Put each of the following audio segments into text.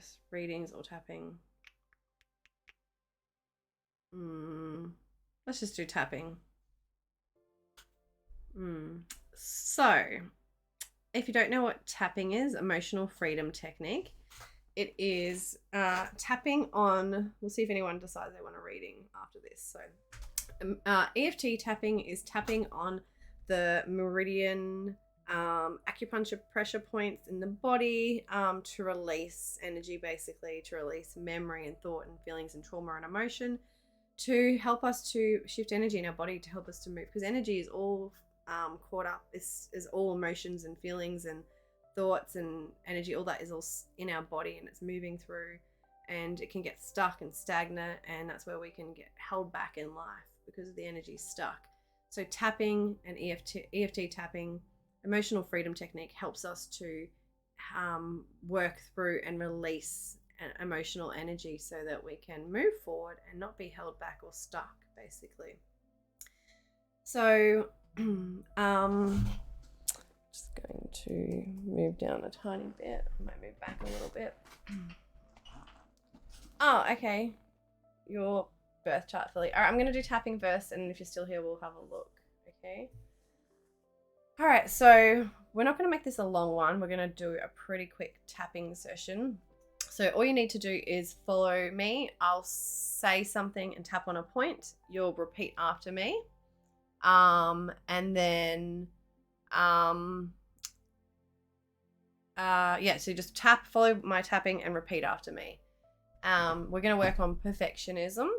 guess readings or tapping. Let's just do tapping. So, if you don't know what tapping is, emotional freedom technique, it is tapping on, we'll see if anyone decides they want a reading after this. So EFT tapping is tapping on the meridian acupuncture pressure points in the body to release energy, basically to release memory and thought and feelings and trauma and emotion, to help us to shift energy in our body, to help us to move, because energy is all caught up, is all emotions and feelings and thoughts and energy. All that is all in our body, and it's moving through, and it can get stuck and stagnant, and that's where we can get held back in life because the energy's stuck. So tapping and EFT tapping, emotional freedom technique, helps us to work through and release emotional energy so that we can move forward and not be held back or stuck, basically. So just going to move down a tiny bit. I might move back a little bit. Oh, okay. Your birth chart, Philly. All right, I'm going to do tapping first, and if you're still here, we'll have a look. Okay. All right, so we're not going to make this a long one. We're going to do a pretty quick tapping session. So all you need to do is follow me. I'll say something and tap on a point. You'll repeat after me. And then, so just follow my tapping and repeat after me. We're going to work on perfectionism,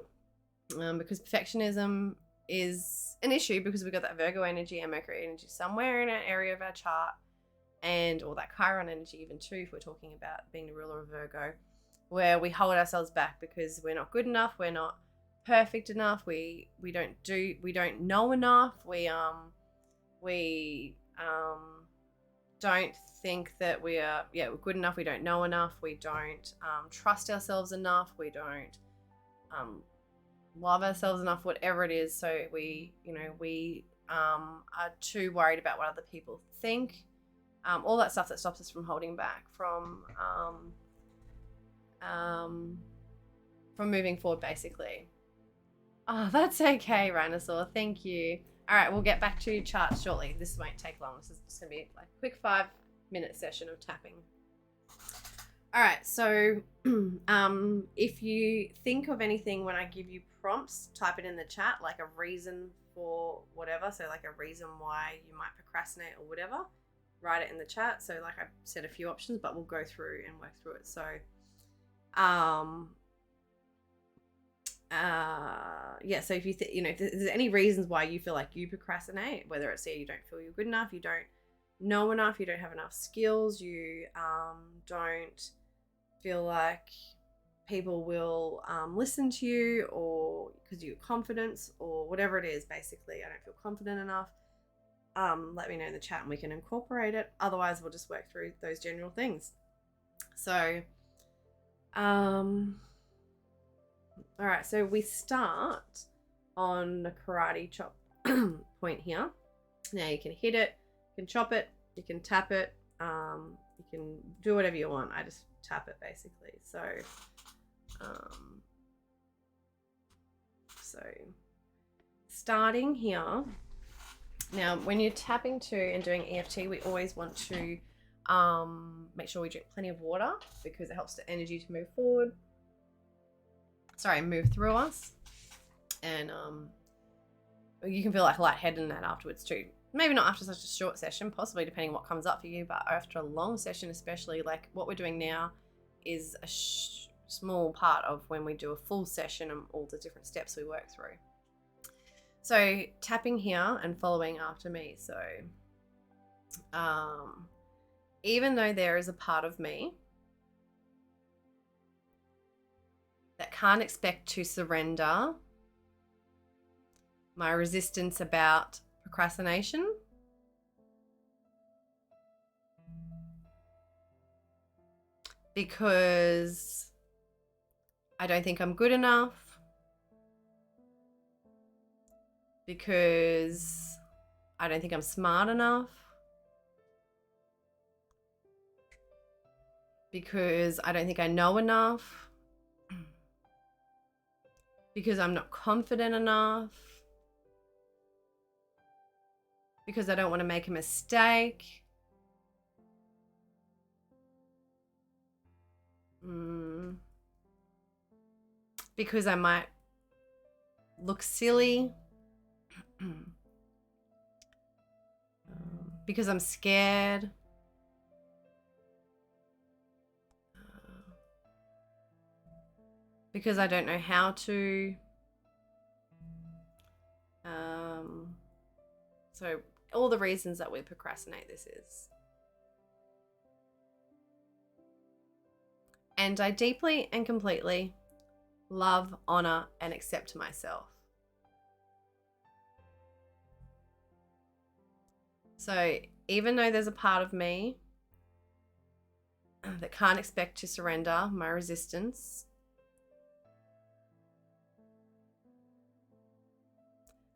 because perfectionism is an issue because we've got that Virgo energy and Mercury energy somewhere in an area of our chart, and or that Chiron energy even too, if we're talking about being the ruler of Virgo, where we hold ourselves back because we're not good enough, we're not perfect enough, we don't know enough, we don't think that we're good enough, we don't know enough, we don't trust ourselves enough, we don't love ourselves enough, whatever it is. So we are too worried about what other people think, all that stuff that stops us from holding back, from moving forward, basically. Oh, that's okay, Rhinosaur. Thank you. All right, we'll get back to your charts shortly. This won't take long. This is just going to be like a quick 5-minute session of tapping. All right, so if you think of anything when I give you prompts, type it in the chat, like a reason for whatever. So like a reason why you might procrastinate or whatever. Write it in the chat. So like I said, a few options, but we'll go through and work through it. So so if you if there's any reasons why you feel like you procrastinate, whether it's you don't feel you're good enough, you don't know enough, you don't have enough skills, you don't feel like people will listen to you, or because you're confidence, or whatever it is, basically, I don't feel confident enough, let me know in the chat and we can incorporate it. Otherwise, we'll just work through those general things. So all right, so we start on the karate chop point here. Now you can hit it, you can chop it, you can tap it, you can do whatever you want. I just tap it, basically. So, starting here. Now, when you're tapping to and doing EFT, we always want to make sure we drink plenty of water, because it helps the energy to move forward. Move through us, and you can feel like lightheaded in that afterwards too. Maybe not after such a short session, possibly depending what comes up for you, but after a long session, especially like what we're doing now, is a small part of when we do a full session and all the different steps we work through. So tapping here and following after me. So even though there is a part of me that can't expect to surrender my resistance about procrastination, because I don't think I'm good enough, because I don't think I'm smart enough, because I don't think I know enough, because I'm not confident enough, because I don't want to make a mistake. Because I might look silly. Because I'm scared. Because I don't know how to. So all the reasons that we procrastinate, this is. And I deeply and completely love, honor, and accept myself. So even though there's a part of me that can't expect to surrender my resistance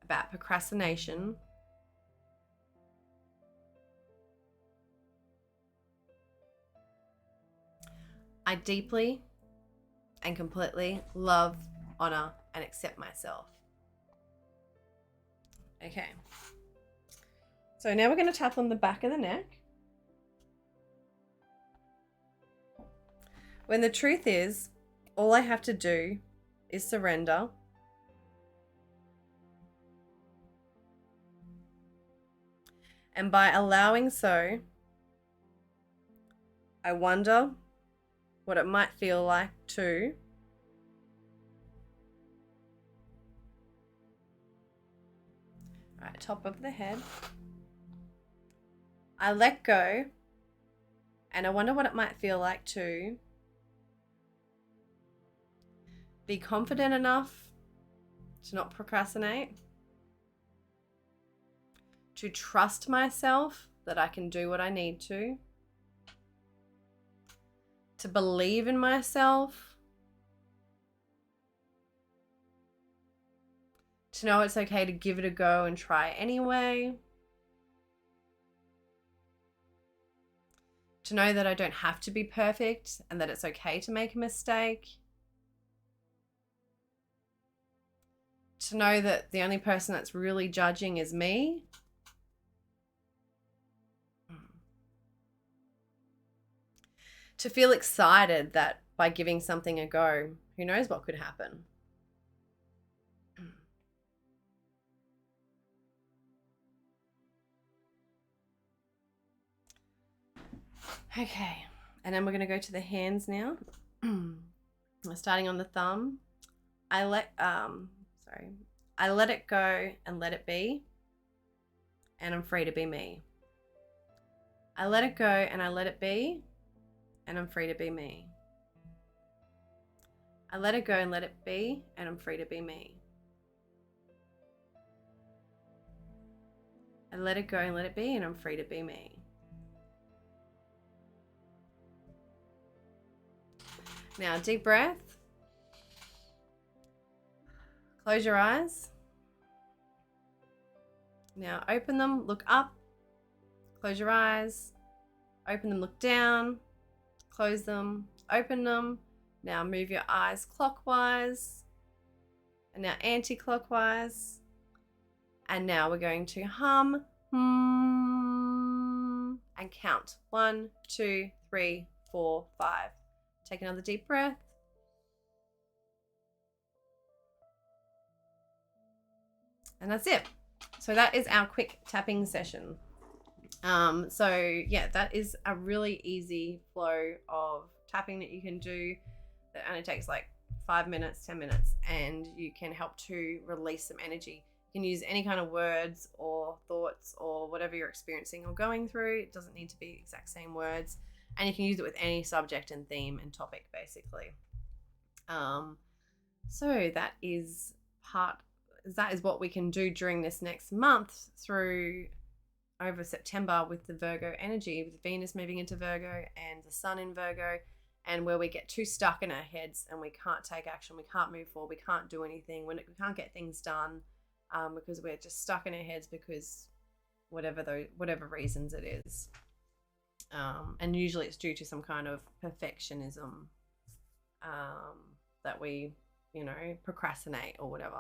about procrastination, I deeply and completely love, honor, and accept myself. Okay. So now we're going to tap on the back of the neck. When the truth is, all I have to do is surrender. And by allowing so, I wonder what it might feel like to top of the head. I let go, and I wonder what it might feel like to be confident enough to not procrastinate, to trust myself that I can do what I need to believe in myself, to know it's okay to give it a go and try anyway, to know that I don't have to be perfect and that it's okay to make a mistake, to know that the only person that's really judging is me, to feel excited that by giving something a go, who knows what could happen. Okay, and then we're going to go to the hands now. Starting on the thumb. I let it go and let it be, and I'm free to be me. I let it go and I let it be, and I'm free to be me. I let it go and let it be, and I'm free to be me. I let it go and let it be, and I'm free to be me. Now, deep breath. Close your eyes. Now, open them, look up. Close your eyes. Open them, look down. Close them, open them. Now move your eyes clockwise. And now anti-clockwise. And now we're going to hum and count. 1, 2, 3, 4, 5. Take another deep breath. And that's it. So that is our quick tapping session. So yeah, that is a really easy flow of tapping that you can do that only takes like 5 minutes, 10 minutes, and you can help to release some energy. You can use any kind of words or thoughts or whatever you're experiencing or going through. It doesn't need to be exact same words, and you can use it with any subject and theme and topic basically. So that is what we can do during this next month through over September with the Virgo energy, with Venus moving into Virgo and the Sun in Virgo, and where we get too stuck in our heads and we can't take action, we can't move forward, we can't do anything, we can't get things done because we're just stuck in our heads because whatever reasons it is. And usually it's due to some kind of perfectionism that we, procrastinate or whatever.